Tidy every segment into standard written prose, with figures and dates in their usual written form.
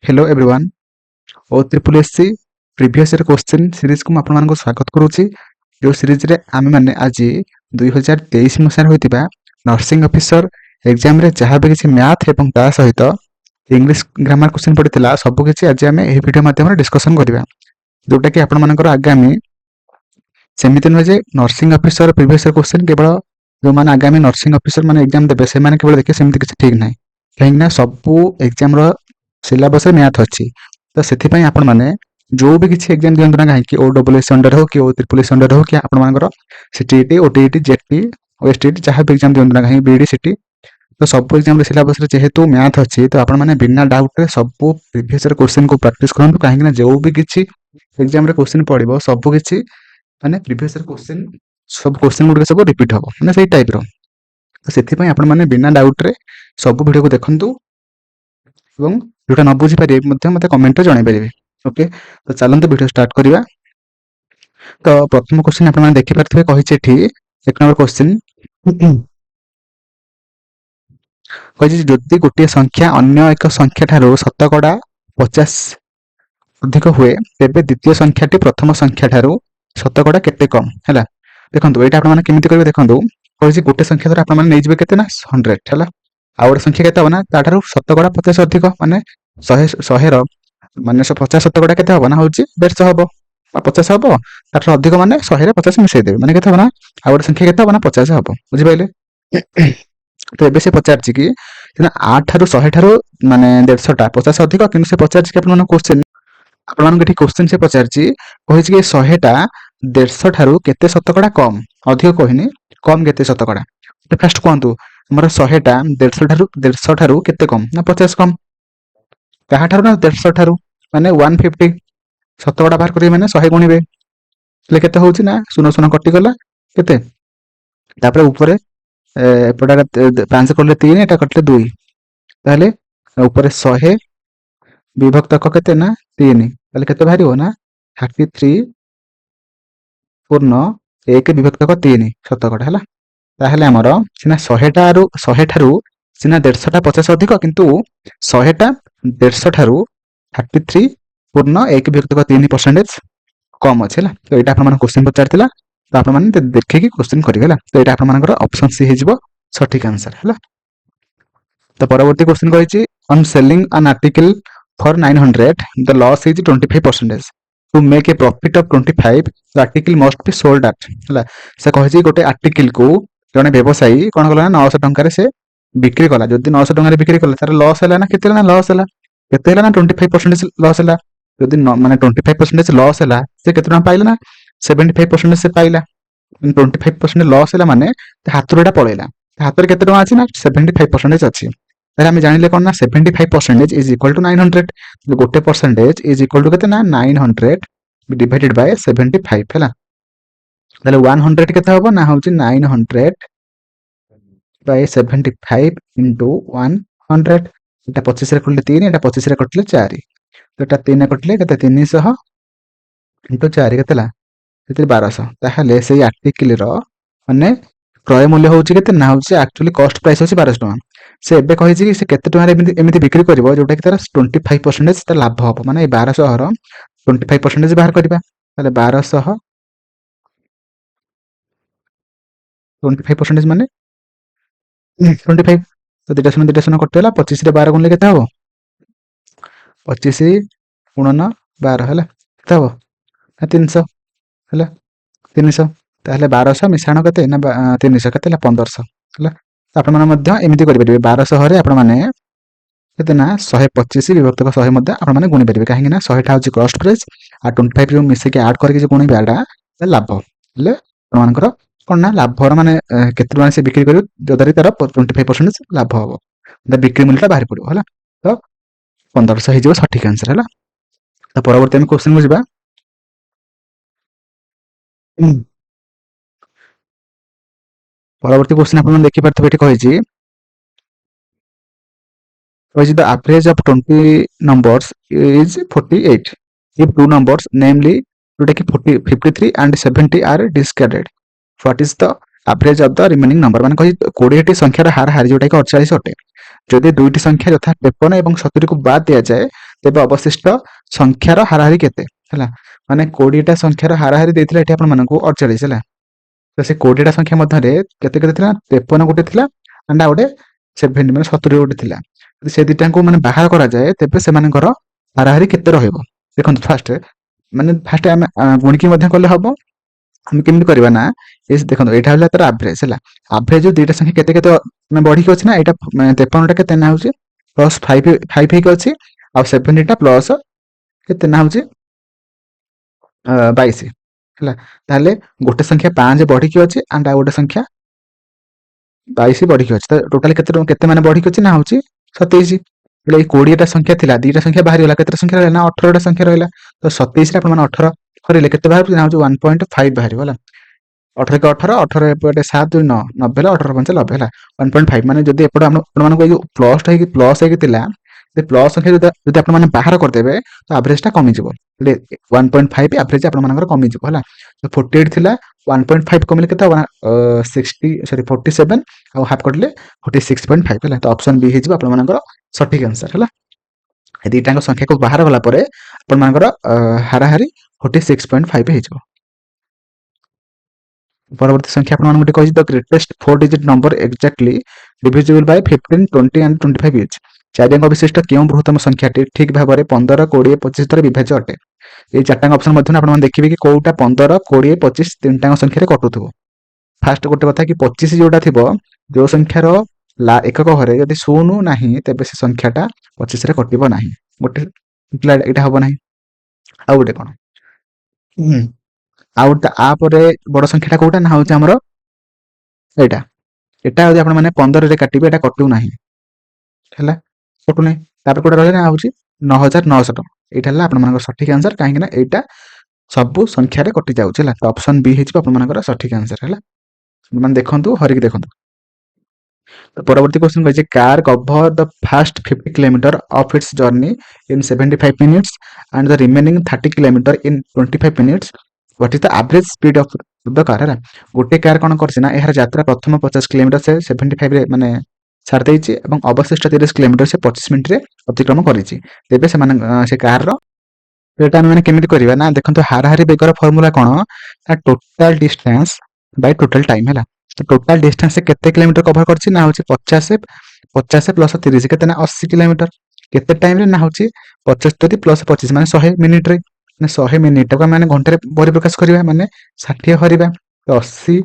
hello everyone O triple SC previous year question series को आपको स्वागत करुच्ची जो सीरीज रे आमे माने आज 2023 मसीह होइतिबा नर्सिंग ऑफिसर एग्जाम रे जहाँ भी किसी मैथ एवं ता सहित इंग्लिश ग्रामर क्वेश्चन पड़ता सब किसी आज आम यह वीडियो माध्यम डिस्कसन करवा जोटा कि आपण मानकर आगामी सेमिति नुहे जे nursing officer previous year question केवल जो मैंने आगामी नर्सिंग ऑफिसर मैंने एग्जाम देते से केवल देखिए सेमती किसी ठीक ना कहीं सबू एग्जाम सिलेबस मैथ अच्छी तो से आपण मैंने जो भी किसी एग्जाम दिखाँ ना कहीं OSS अंडर हो कि OSS अंडर हो कि आपर सीटीईटी OTET जेटी OSTET जहाँ भी एग्जाम दिखाँ ना कहीं BED CT तो सब एग्जाम सिलेबस जेहेतु मैथ अच्छी तो आपण मैंने बिना डाउट रे सब प्रीवियस क्वेश्चन को प्रैक्टिस करूँ कहीं जो भी किसी एग्जाम क्वेश्चन पड़ो सब किसी माने प्रीवियस क्वेश्चन सब क्वेश्चन गुड सब रिपीट हम मैंने से टाइप तो से आपण मैंने बिना डाउट रे सब वीडियो को देखंतु एवं जोटा न बुझी पारे मत कमेंट रे जणाई पारे ओके तो चलते वीडियो स्टार्ट करवा तो प्रथम क्वेश्चन आप देखि पारथिबे कहिছে एठी एक नंबर क्वेश्चन कहिছে जदि गोटे संख्या अन्य एक संख्या ठारो शतकड़ा 50 अधिक हुए तेबे द्वितीय संख्याटी प्रथम संख्या ठारो शतकड़ा केते कम हैला देखंतु एटा आपण माने केमिति करबे देखंतु कहिছে गोटे संख्या धर आपण माने नै जिवे केते ना 100 हैला आ गोटे संख्या केते होना ताठारो शतकड़ा 50 अधिक माने 100 रो माने 50 शतकड़ा केते होबो ना होची 150 होबो 50 होबो ताठारो अधिक माने 100 रे 50 मिसै देबे माने केते होबो ना आ गोटे संख्या केते होबो ना 50 होबो बुझि पाइले तो एबे से पचारछि कि 8 ठारो 100 ठारो माने 150 टा 50 अधिक किंतु से पचारछि कि आपण क्वेश्चन आपण मान के क्वेश्चन से पचारछि कहिछि कि 100 टा 150 ठारो केते शतकड़ा कम अधिक कहिनी कम केते शतकड़ा तो फर्स्ट कहंतु हमर 100 टा 150 ठारो केते कम ना 50 कम कहा ठारो ना 150 ठारो माने 150 शतकड़ा बाहर करिवे माने 100 गुणिबे ले केते होउछि ना सुनो सुनो कटि गला केते तापर ऊपर एपटा 5 करले 3 एटा कटले 2 ताले ऊपर 100 विभक्त केते ना 3 ताले केते बाहरी हो ना 33 पूर्ण 1 विभक्त 3 शतकड़ा हला ताहले हमर सिना 100 ठारू सिना 150 टा 50 अधिक किंतु 100 टा 150 ठारू 33 पूर्ण 1 विभक्त 3% कम अछि हला तो एटा आपण मन क्वेश्चन पचारतिला तो आपण मन देखि कि क्वेश्चन करिवे हला तो एटा आपण मानकर ऑप्शन सी हे जिवो सठिक आंसर हला तो परवर्ती क्वेश्चन कहिछि on selling an article for 900 the loss is 25% to make a profit of 25 the article must be sold at हला से कहिछि गोटे आर्टिकल को जने व्यवसायी कोन कला 900 टंका रे से बिक्री कला जदि 900 टंका रे बिक्री कला तार लॉस हला ना केते ना लॉस हला केते हला ना 25% लॉस हला जदि माने 25% लॉस हला से केते टंका पाइला ना 75% से पाइला 25% लॉस हला माने हाथ रेटा पळेला हाथ रे केते टंका अछि ना 75% अछि तारे हम जानिले कोन ना 75% इज इक्वल टू 900 जो गोटे परसेंटेज इज इक्वल टू केते ना 900 डिवाइडेड बाय 75 हला ताले 100 केते होबो ना होची 900 बाय 75 into 100 एटा 25 रे कटले 3 एटा 25 रे कटले 4 तो एटा 3 कटले केते 300 into 4 केतेला केते 1200 ताहले सेही आर्टिकल रो माने क्रय मूल्य होची केते ना होची एक्चुअली कॉस्ट प्राइस होची 1200 टका से एबे कहिछि कि से केते टका रे एमिति बिक्री करबो जोटा कि तार 25% तार लाभ हो माने 1200 रो 25% बाहर करबा ताले 1200 25% माने 25 तो दुटा शून्य कटेला 25 रे 12 गुणले केते हबो 25 गुणन 12 हला केते हबो 300 हला 300 ताहले 1200 मिश्रण केते ना 300 केतेला 1500 हला आपण माने मध्य एमिति करि परिबे 1200 रे आपण माने केते ना 125 विभक्त 100 मध्य आपण माने गुणी परिबे काहे कि ना 100 टा होची कॉस्ट प्राइस आ 25 रो मिसे के ऐड करके जे गुणी बेडा लाभ हले आपण मानकर कोन ना लाभ माने केते टका से बिक्री करियो जदरि तार 25% लाभ हबो द बिक्री मूल्यटा बाहर पड़ो हला तो 1500 हे जो सठिक आंसर हला तो परवर्ती हम क्वेश्चन बुझबा परवर्ती क्वेश्चन आपण देखि परथबे एठी कहिछि the average of 20 numbers is 48 if two numbers namely जोटा कि 53 and 70 are discarded what is the average of the remaining number माने कहि 20 टी संख्यार हार हार जोटा कि 48 अटे जदि दुईटी संख्या यथा 53 एवं 70 को बाद दिया जाए ତେବେ ଅବଶିଷ୍ଟ ସଂଖ୍ୟାର ହାରାହାରି କେତେ ହେଲା ମାନେ 20ଟା ସଂଖ୍ୟାର ହାରାହାରି ଦେଇଥିଲା ଏଠି ଆପଣମାନଙ୍କୁ 48 ହେଲା ତ ସେ 20ଟା ସଂଖ୍ୟା ମଧ୍ୟରେ କେତେ କେତେ ଥିଲା 53 ଗୋଟେ ଥିଲା and ଆଉ ଗୋଟେ 70 ମାନେ 70 ଗୋଟେ ଥିଲା ଯଦି ସେ ଦିଟାଙ୍କୁ ମାନେ ବାହାର କରାଯାଏ ତେବେ ସେମାନଙ୍କର ହାରାହାରି କେତେ ରହିବ ଦେଖନ୍ତୁ ଫାଷ୍ଟ ଆମେ ଗୁଣିକି ମଧ୍ୟ କଲେ ହବ ଆମେ କେମିତି କରିବା ନା ଦେଖନ୍ତୁ ଏଇଟା ହେଲା ତାର ଆଭରେଜ ହେଲା ଆଭରେଜ ଦୁଇଟା ସଂଖ୍ୟା କେତେ କେତେ ମାନେ ବଢିକି ଅଛି ନା ଏଇଟା 53ଟା କେତେ ନା ହଉଛି ପ୍ଲସ୍ 5 ହେଇକି ଅଛି ଆଉ 70ଟା ପ୍ଲସ୍ କେତେ ନା ହଉଛି 22 ହେଲା ତାହେଲେ ଗୋଟେ ସଂଖ୍ୟା 5 ବଢିକି ଅଛି and ଆଉ ଗୋଟେ ସଂଖ୍ୟା 22 ବଢିକି ଅଛି ତ ଟୋଟାଲ କେତେ ମାନେ ବଢିକି ଅଛି ନା ହଉଛି 27 એટલે ଏଇ 20ଟା ସଂଖ୍ୟା ଥିଲା ଦିଟା ସଂଖ୍ୟା ବାହାରିଗଲା କେତେ ସଂଖ୍ୟା ରହିଲା ନା 18ଟା ସଂଖ୍ୟା ରହିଲା ତ 27ରେ ଆପଣମାନେ 18 କରିଲେ କେତେ ବାହାରୁଛି ନା ହଉଛି 1.5 ବାହାରିବ ହେଲା 18 କେ 18 18 ଏପଟେ 7 2 9 90 ହେଲା 18 5 90 ହେଲା 1.5 ମାନେ ଯଦି ଏପଟେ ଆପଣମାନଙ୍କୁ ଏଇ ଯୋଉ ପ୍ଲସ୍ ହେଇକି ଥିଲା ଯଦି ପ୍ଲସ୍ ସଂଖ୍ୟା ଯଦି ଆପଣମାନେ ବାହାର କରିଦେବେ ତ ଆଭରେଜଟା କମିଯିବ એટલે 1.5 ଆଭରେଜ ଆପଣମାନଙ୍କର କମିଯିବ ହେଲା ତ 48 ଥିଲା 1.5 କମିଲେ କେତେ ହବ ନା 47 ଆଉ ହାଫ୍ କରିଲେ 46.5 ହେଲା ତ ଅପସନ ବି ହେଇଯିବ ଆପଣମାନଙ୍କର ସଠିକ ଆନ୍ସର ହେଲା ଏ ଦିଟାଙ୍କ ସଂଖ୍ୟାକୁ ବାହାର ଗଲା ପରେ ଆପଣମାନଙ୍କର ହାରାହାରି 46.5 ହେଇଯିବ ପରବର୍ତ୍ତୀ ସଂଖ୍ୟା ଆପଣମାନଙ୍କୁ ଗୋଟେ କହିଛି the greatest 4 digit number exactly divisible by 15 20 and 25 each ଚାରି ଅଙ୍କ ବିଶିଷ୍ଟ କେଉଁ ବୃହତ୍ତମ ସଂଖ୍ୟାଟି ଠିକ ଭାବରେ 15 20 25 ଦ୍ୱାରା ବିଭାଜ୍ୟ ଅଟେ ଏଇ ଚାରିଟାଙ୍କ ଅପସନ ମଧ୍ୟରୁ ଆପଣମାନେ ଦେଖିବେ କି କୋଉଟା 15 20 25 ତିନିଟାଙ୍କ ସଂଖ୍ୟାରେ କଟୁଥିବ ଫାଷ୍ଟ ଗୋଟେ କଥା କି 25 ଯୋଉଟା ଥିବ ଯୋଉ ସଂଖ୍ୟାର ଏକକ ଘରେ ଯଦି 0 ନାହିଁ ତେବେ ସେ ସଂଖ୍ୟାଟା 25ରେ କଟିବ ନାହିଁ ଗୋଟେ ଏଇଟା ହବ ନାହିଁ ଆଉ ଗୋଟେ କଣ ଆଉ ଆ ପରେ ବଡ ସଂଖ୍ୟାଟା କୋଉଟା ନା ହଉଛି ଆମର ଏଇଟା ଏଟା ଯଦି ଆପଣ ମାନେ 15ରେ କାଟିବେ ଏଟା କଟୁ ନାହିଁ ହେଲା କଟୁ ନାହିଁ ତାପରେ କୋଉଟା ରହିଲା ନା ହଉଛି 9900 ଟଙ୍କା ଏଇଟା ହେଲା ଆପଣମାନଙ୍କର ସଠିକ ଆନ୍ସର କାହିଁକି ନା ଏଇଟା ସବୁ ସଂଖ୍ୟାରେ କଟି ଯାଉଛି ହେଲା ତ ଅପସନ ବି ହେଇଯିବ ଆପଣମାନଙ୍କର ସଠିକ ଆନ୍ସର ହେଲା ମାନେ ଦେଖନ୍ତୁ ହରିକି ଦେଖନ୍ତୁ ତ ପରବର୍ତ୍ତୀ କ୍ୱେଶ୍ଚନ କହିଛି car cover the first 50 kilometre of its journey in 75 minutes and the remaining 30 kilometer in 25 minutes what is the average speed of the car ହେଲା ଗୋଟେ କାର କଣ କରିଛି ନା ଏହାର ଯାତ୍ରା ପ୍ରଥମ 50 କିଲୋମିଟର ସେ 75 ରେ ମାନେ ଛାଡି ଦେଇଛି ଏବଂ ଅବଶିଷ୍ଟ 30 କିଲୋମିଟର ସେ 25 ମିନିଟରେ ଅତିକ୍ରମ କରିଛି ତେବେ ସେମାନେ ସେ କାରର ଏଟା ଆମେ ମାନେ କେମିତି କରିବା ନା ଦେଖନ୍ତୁ ହାରାହାରି ବେଗର ଫର୍ମୁଲା କଣ ନା total distance by total time ହେଲା ତ ଟୋଟାଲ ଡିଷ୍ଟାନ୍ସ କେତେ କିଲୋମିଟର କଭର କରିଛି ନା ହଉଛି 50 ପ୍ଲସ 30 କେତେ ନା 80 କିଲୋମିଟର କେତେ ଟାଇମ ରେ ନା ହଉଛି 75 ପ୍ଲସ 25 ମାନେ 100 ମିନିଟରେ ମାନେ 100 ମିନିଟ ଟାକୁ ଆମେ ଘଣ୍ଟାରେ ପରିପ୍ରକାଶ କରିବା ମାନେ 60 ହରିବା ତ 80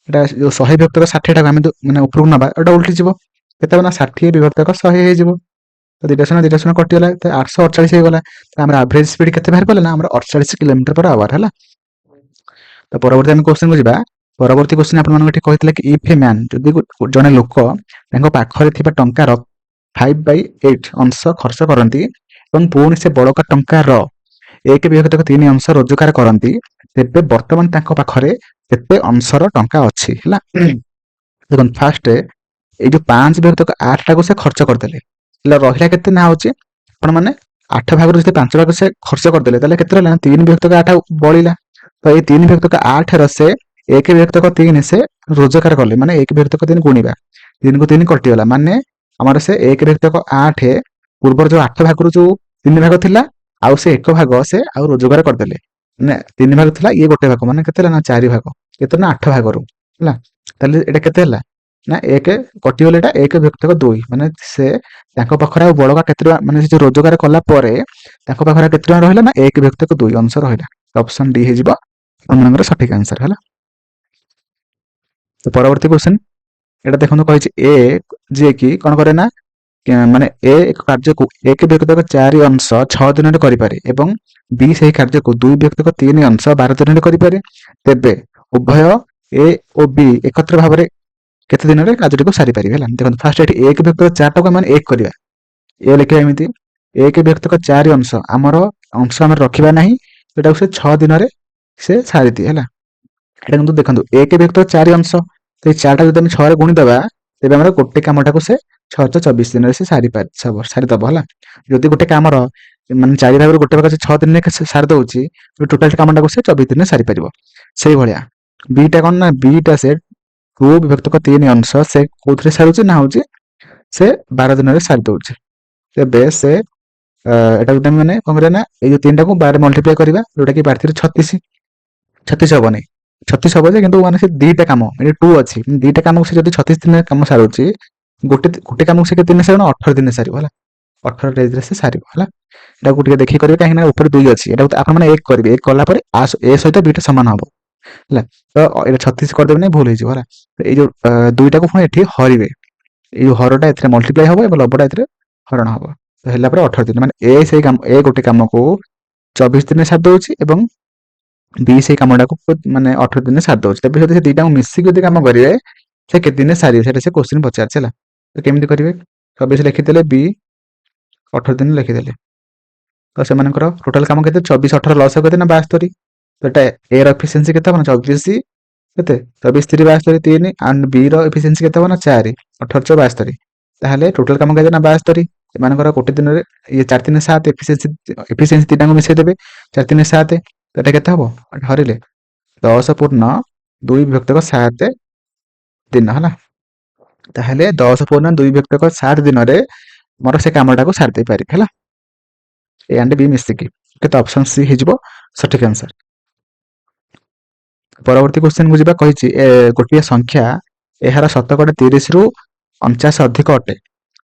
ଏଟା ଯୋଉ 100 ବିଭକ୍ତକ 60 ଟାକୁ ଆମେ ମାନେ ଉପରକୁ ନବା ଏଟା ଉଲ୍ଟି ଯିବ କେତେ ହବ ନା 60 ବିଭକ୍ତକ 100 ହେଇଯିବ ତ ଦିଟା ଶୂନ କଟିଗଲା ତ 848 ହେଇଗଲା ତ ଆମର ଆଭରେଜ ସ୍ପିଡ କେତେ ବାହାରି ପଡିଲା ନା ଆମର 48 କିଲୋମିଟର पर आवर ହେଲା ତ ପରବର୍ତ୍ତୀ ଆମେ କ୍ୱେଶ୍ଚନ କୁ ଯିବା ପରବର୍ତ୍ତୀ କ୍ୱେଶ୍ଚନ ଆପଣମାନଙ୍କୁ ଏଠି କହିଥିଲେ କି ଇଫ ଏ ମ୍ୟାନ ଯଦି ଜଣେ ଲୋକ ତାଙ୍କ ପାଖରେ ଥିବା ଟଙ୍କାର 5/8 ଅଂଶ ଖର୍ଚ୍ଚ କରନ୍ତି ଏବଂ ପୁଣି ସେ ବଳକା ଟଙ୍କାର 1/3 ଅଂଶ ରୋଜଗାର କରନ୍ତି ତେବେ ବର୍ତ୍ତମାନ ତାଙ୍କ ପାଖରେ କେତେ ଅଂଶର ଟଙ୍କା ଅଛି ହେଲା ଦେଖନ୍ତୁ ଫାଷ୍ଟ ଏଇ ଯୋଉ 5/8 ଟାକୁ ସେ ଖର୍ଚ୍ଚ କରିଦେଲେ ହେଲେ ରହିଲା କେତେ ନା ହଉଛି ଆପଣ ମାନେ 8 ଭାଗରୁ ଯଦି 5 ଭାଗ ସେ ଖର୍ଚ୍ଚ କରିଦେଲେ ତାହେଲେ କେତେ ରହିଲା 3/8 ବଳିଲା ତ ଏଇ 3/8 ର ସେ 1/3 ସେ ରୋଜଗାର କଲେ ମାନେ 1/3 ଗୁଣିବା 3 କୁ 3 କଟିଗଲା ମାନେ ଆମର ସେ 1/8 ପୂର୍ବର ଯୋଉ 8 ଭାଗରୁ ଯୋଉ 3 ଭାଗ ଥିଲା ଆଉ ସେ 1 ଭାଗ ସେ ଆଉ ରୋଜଗାର କରିଦେଲେ ମାନେ 3 ଭାଗ ଥିଲା ଇଏ ଗୋଟେ ଭାଗ ମାନେ କେତେ ହେଲା ନା 4 ଭାଗ କେତେ ନା 8 ଭାଗରୁ ହେଲା ତାହେଲେ ଏଟା କେତେ ହେଲା ନା 1 କଟିଗଲେ ଏଟା 1/2 ମାନେ ସେ ତାଙ୍କ ପାଖରେ ଆଉ ବଳକା କେତେ ଟଙ୍କା ମାନେ ସେ ଯୋଉ ରୋଜଗାର କଲା ପରେ ତାଙ୍କ ପାଖରେ କେତେ ଟଙ୍କା ରହିଲା ନା 1/2 ଅଂଶ ରହିଲା ଅପସନ ଡି ହେଇଯିବ ଆପଣମାନଙ୍କର ସଠିକ ଆନ୍ସର ହେଲା ତ ପରବର୍ତ୍ତୀ କ୍ୱେଶ୍ଚନ এটা ଦେଖନ୍ତୁ କହିଛି ଏ ଯିଏ କି କଣ କରେ ନା ମାନେ ଏ ଏକ କାର୍ଯ୍ୟକୁ 1/4 ଅଂଶ 6 ଦିନରେ କରିପାରେ ଏବଂ ବି ସେହି କାର୍ଯ୍ୟକୁ 2/3 ଅଂଶ 12 ଦିନରେ କରିପାରେ ତେବେ ଉଭୟ ଏ ଓ ବି ଏକତ୍ର ଭାବରେ କେତେ ଦିନରେ କାର୍ଯ୍ୟଟିକୁ ସାରିପାରିବେ ହେଲା ଦେଖନ୍ତୁ ଫାଷ୍ଟ ଏଠି 1/4 ଟାକୁ ଆମେ 1 କରିବା ଏ ଲେଖିବା ଏମିତି 1/4 ଅଂଶ ଆମର ଅଂଶ ଆମେ ରଖିବା ନାହିଁ ଏଟାକୁ ସେ 6 ଦିନରେ ସେ ସାରିଦିଏ ହେଲା এটা କିନ୍ତୁ ଦେଖନ୍ତୁ 1/4 ଅଂଶ ତ ଏଇ 4ଟା ଯଦି ଆମେ 6 ରେ ଗୁଣିଦେବା ତେବେ ଆମର ଗୋଟେ କାମଟାକୁ ସେ 624 ଦିନରେ ସେ ସାରିଦବ ହେଲା ଯଦି ଗୋଟେ କାମର ମାନେ 4 ଭାଗରୁ ଗୋଟେ ଭାଗ ସେ 6 ଦିନରେ ସାରି ଦଉଛି ଟୋଟାଲ କାମଟାକୁ ସେ 24 ଦିନରେ ସାରିପାରିବ ସେଇଭଳିଆ ବିଟା କଣ ନା ବିଟା ସେ 2/3 ଅଂଶ ସେ କୋଉଥିରେ ସାରୁଛି ନା ହଉଛି ସେ 12 ଦିନରେ ସାରି ଦଉଛି ତେବେ ସେ ଏଟାକୁ ଆମେ ମାନେ କଣ କରିବା ନା ଏଇ ଯୋଉ 3ଟାକୁ 12 ମଲ୍ଟିପ୍ଲାଏ କରିବା ଯୋଉଟା କି 12 36 36 ହବନି 36 ହବ ଯେ କିନ୍ତୁ ମାନେ ସେ ଦିଟା କାମ ଏଠି 2 ଅଛି ଦିଟା କାମକୁ ସେ ଯଦି 36 ଦିନରେ କାମ ସାରୁଛି ଗୋଟେ ଗୋଟେ କାମକୁ ସେ କେତେ ଦିନରେ ସାରିବ ନା 18 ଦିନରେ ସାରିବ ହେଲା 18 ଡେଜରେ ସେ ସାରିବ ହେଲା ଏଟାକୁ ଟିକେ ଦେଖିକି କରିବେ କାହିଁକି ନା ଉପରେ 2 ଅଛି ଏଟାକୁ ଆପଣ ମାନେ 1 କରିବେ 1 କଲା ପରେ ଏ ସହିତ ବିଟା ସମାନ ହବ ହେଲା ତ ଏଟା 36 କରିଦେବେ ନା ଭୁଲ ହେଇଯିବ ହେଲା ଏଇ ଯୋଉ ଦୁଇଟାକୁ ପୁଣି ଏଠି ହରିବେ ଏଇ ଯୋଉ ହରଟା ଏଥିରେ ମଲ୍ଟିପ୍ଲାଏ ହବ ଏବଂ ଲବଟା ଏଥିରେ ହରଣ ହବ ତ ହେଲା ପରେ 18 ଦିନ ମାନେ ଏ ଗୋଟେ କାମକୁ 24 ଦିନରେ ସାରି ଦଉଛି ଏବଂ ବି ସେଇ କାମଟାକୁ ମାନେ 18 ଦିନରେ ସାରି ଦଉଛି ତେବେ ଯଦି ସେ ଦିଟାକୁ ମିଶିକି ଯଦି କାମ କରିବେ ସେ କେତେ ଦିନରେ ସାରିବେ ସେଟା ସେ କ୍ୱେଶ୍ଚିନ୍ ପଚାରିଛି ହେଲା ତ କେମିତି କରିବେ 24 ଲେଖିଦେଲେ ବି 18 ଦିନ ଲେଖିଦେଲେ ତ ସେମାନଙ୍କର ଟୋଟାଲ କାମ କେତେ 24 18 ଲସ୍ କେତେ ନା 72 ତ ଏଟା ଏ ର ଏଫିସିଏନ୍ସି କେତେ ହବ ନା 24 କେତେ 24 3 72 3 ଆଣ୍ଡ ବି ର ଏଫିସିଏନ୍ସି କେତେ ହବ ନା 4 18 72 ତାହେଲେ ଟୋଟାଲ କାମ କେତେ ନା 72 ଏମାନଙ୍କର ଗୋଟେ ଦିନରେ ଇଏ 4 3 7 ଏଫିସିଏନ୍ସି ତିନିଟାଙ୍କୁ ମିଶେଇ ଦେବେ 4 3 7 ତ ଏଟା କେତେ ହବ ହରିଲେ 10 ପୂର୍ଣ୍ଣ 2 ବିଭକ୍ତକ 7 ଦିନ ହେଲା ତାହେଲେ 10 ପୂର୍ଣ୍ଣ 2 ବିଭକ୍ତକ 7 ଦିନରେ ମୋର ସେ କାମଟାକୁ ସାରି ଦେଇପାରିବି ହେଲା ଏ ଆଣ୍ଡ ବି ମିଶିକି କେତେ ଅପସନ ସି ହେଇଯିବ ସଠିକ ଆନ୍ସର ପରବର୍ତ୍ତୀ କ୍ୱେଶ୍ଚିନ୍ କୁ ଯିବା କହିଛି ଗୋଟିଏ ସଂଖ୍ୟା ଏହାର ଶତକଡ଼ା 30 ରୁ 49 ଅଧିକ ଅଟେ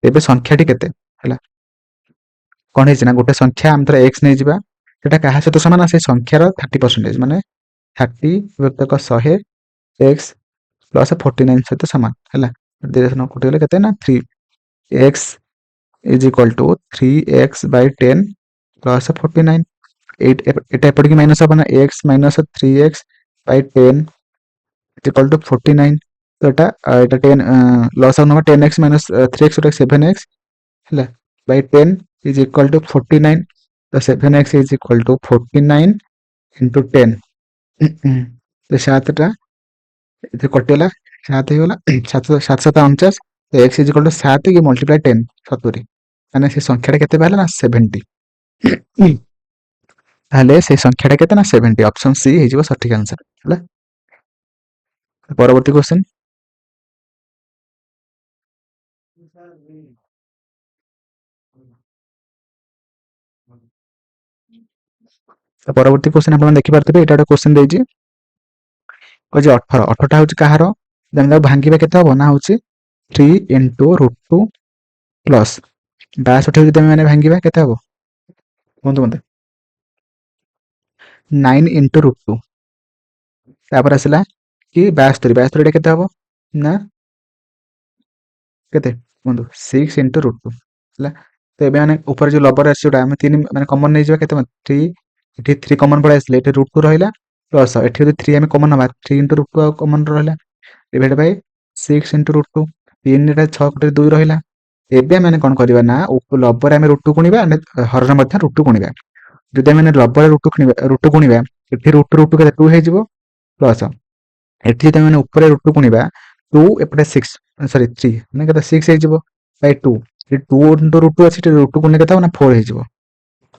ତେବେ ସଂଖ୍ୟାଟି କେତେ ହେଲା କଣ ହେଇଛି ନା ଗୋଟେ ସଂଖ୍ୟା ଆମେ ଧର x ନେଇଯିବା ସେଟା କାହା ସହିତ ସମାନ ସେ ସଂଖ୍ୟାର 30% ମାନେ 30 ବିଭକ୍ତକ 100 x ପ୍ଲସ୍ 49 ସହିତ ସମାନ ହେଲା 2 କଟିଗଲେ କେତେ ନା 3x is equal to 3x by 10 plus 49 এটা এপটিকি মাইনাস হবে না x minus 3x by 10 is equal to 49 তো এটা 10 লস আউট হবে 10x minus 3x ওটা 7x ହେଲା by 10 is equal to 49 তো 7x is equal to 49 into 10 তো 7টা ଏଥିରେ କଟିଗଲା 7 ହେଇଗଲା 7 7 49 ତ x is equal to 7 କି multiply 10 70 ମାନେ ସେ ସଂଖ୍ୟାଟା କେତେ ବାହାରିଲା ନା 70 ତାହେଲେ ସେ ସଂଖ୍ୟାଟା କେତେ ନା 70 ଅପସନ ସି ହେଇଯିବ ସଠିକ ଆନ୍ସର ହେଲା ପରବର୍ତ୍ତୀ କ୍ୱେଶ୍ଚନ ପରବର୍ତ୍ତୀ କ୍ୱେଶ୍ଚନ ଆପଣ ଦେଖିପାରୁଥିବେ ଏଇଟା ଗୋଟେ କ୍ୱେଶ୍ଚନ ଦେଇଛି କହିଛି 18 18ଟା ହଉଛି କାହାର ଆମେ ତାକୁ ଭାଙ୍ଗିବା କେତେ ହବ ନା ହଉଛି 3 into √2 ପ୍ଲସ୍ 62 ଯଦି ଆମେ ମାନେ ଭାଙ୍ଗିବା କେତେ ହବ କୁହନ୍ତୁ ମତେ 9 into √2 ତାପରେ ଆସିଲା କି 72 ଟା କେତେ ହବ ନା କେତେ କୁହନ୍ତୁ 6 into √2 ହେଲା ତ ଏବେ ମାନେ ଉପରେ ଯୋଉ ଲବର ଆସିଛି ଯୋଉଟା ଆମେ 3 ମାନେ କମନ ନେଇଯିବା କେତେ 3 ଏଠି 3 କମନ ପଳେଇ ଆସିଲେ ଏଠି √2 ରହିଲା ପ୍ଲସ୍ ଏଠି ଯଦି 3 ଆମେ କମନ ନବା 3 into √2 ଆଉ କମନ ରହିଲା ଡିଭାଇଡ୍ ବାଇ 6 into √2 3 ରେ 6 ଗୋଟେ 2 ରହିଲା ଏବେ ଆମେ କଣ କରିବା ନା ଲବରେ ଆମେ √2 ଗୁଣିବା ହରରେ ମଧ୍ୟ √2 ଗୁଣିବା ଯଦି ଆମେ ଲବରେ √2 ଗୁଣିବା ଏଠି √2 କେତେ 2 ହେଇଯିବ ପ୍ଲସ୍ ଏଠି ଯଦି ଆମେ ଉପରେ √2 ଗୁଣିବା 2 ଏପଟେ 6 ସରି 3 ମାନେ କେତେ 6 ହେଇଯିବ ବାଇ 2 ଏଠି 2 into √2 ଅଛି ଏଠି √2 ଗୁଣିଲେ କେତେ ହବ ନା 4 ହେଇଯିବ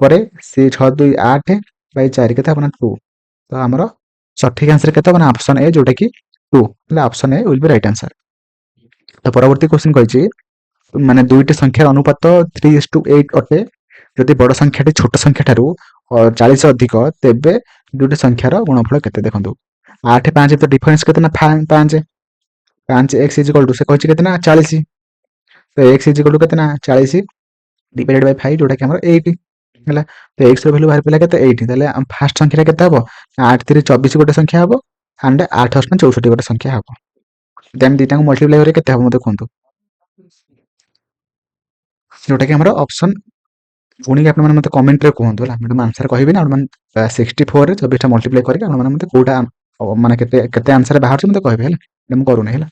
ପରେ ସେ 6 2 8 ବାଇ 4 କେତେ ହବ ନା 2 ତ ଆମର ସଠିକ ଆନ୍ସର କେତେ ହବ ନା ଅପସନ ଏ ଯୋଉଟା କି 2 ହେଲା option A will be right answer ତ ପରବର୍ତ୍ତୀ କ୍ୱେଶ୍ଚନ କହିଛି ମାନେ ଦୁଇଟି ସଂଖ୍ୟାର ଅନୁପାତ 3:8 ଅଟେ ଯଦି ବଡ଼ ସଂଖ୍ୟାଟି ଛୋଟ ସଂଖ୍ୟା ଠାରୁ 40 ଅଧିକ ତେବେ ଦୁଇଟି ସଂଖ୍ୟାର ଗୁଣଫଳ କେତେ ଦେଖନ୍ତୁ 8 5 ତ ଡିଫରେନ୍ସ କେତେ ନା 5 5x is equal to ସେ କହିଛି କେତେ ନା 40 ତ x is equal to କେତେ ନା 40 divided by 5 ଯୋଉଟା କି ଆମର 8 ହେଲା ତ x ର ଭ୍ୟାଲୁ ବାହାରି ପଇଲା କେତେ 8 ତାହେଲେ ଫାର୍ଷ୍ଟ ସଂଖ୍ୟାଟା କେତେ ହବ 8 3 24 ଗୋଟେ ସଂଖ୍ୟା ହବ ଆଣ୍ଡ 8 8 64 ଗୋଟେ ସଂଖ୍ୟା ହବ ଯଦି ଆମେ ଦିଟାଙ୍କୁ ମଲ୍ଟିପ୍ଲାଏ କରିଲେ କେତେ ହବ ମତେ କୁହନ୍ତୁ ଯୋଉଟା କି ଆମର ଅପସନ ପୁଣି ଆପଣମାନେ ମତେ କମେଣ୍ଟରେ କୁହନ୍ତୁ ହେଲା ମ୍ୟାଡ଼ାମ ଆନ୍ସର କହିବେନି ଆପଣମାନେ 64 ରେ 24ଟା ମଲ୍ଟିପ୍ଲାଏ କରିକି ଆପଣମାନେ ମତେ କୋଉଟା ମାନେ କେତେ କେତେ ଆନ୍ସର ବାହାରୁଛି ମତେ କହିବେ ହେଲା ମୁଁ କରୁନି ହେଲା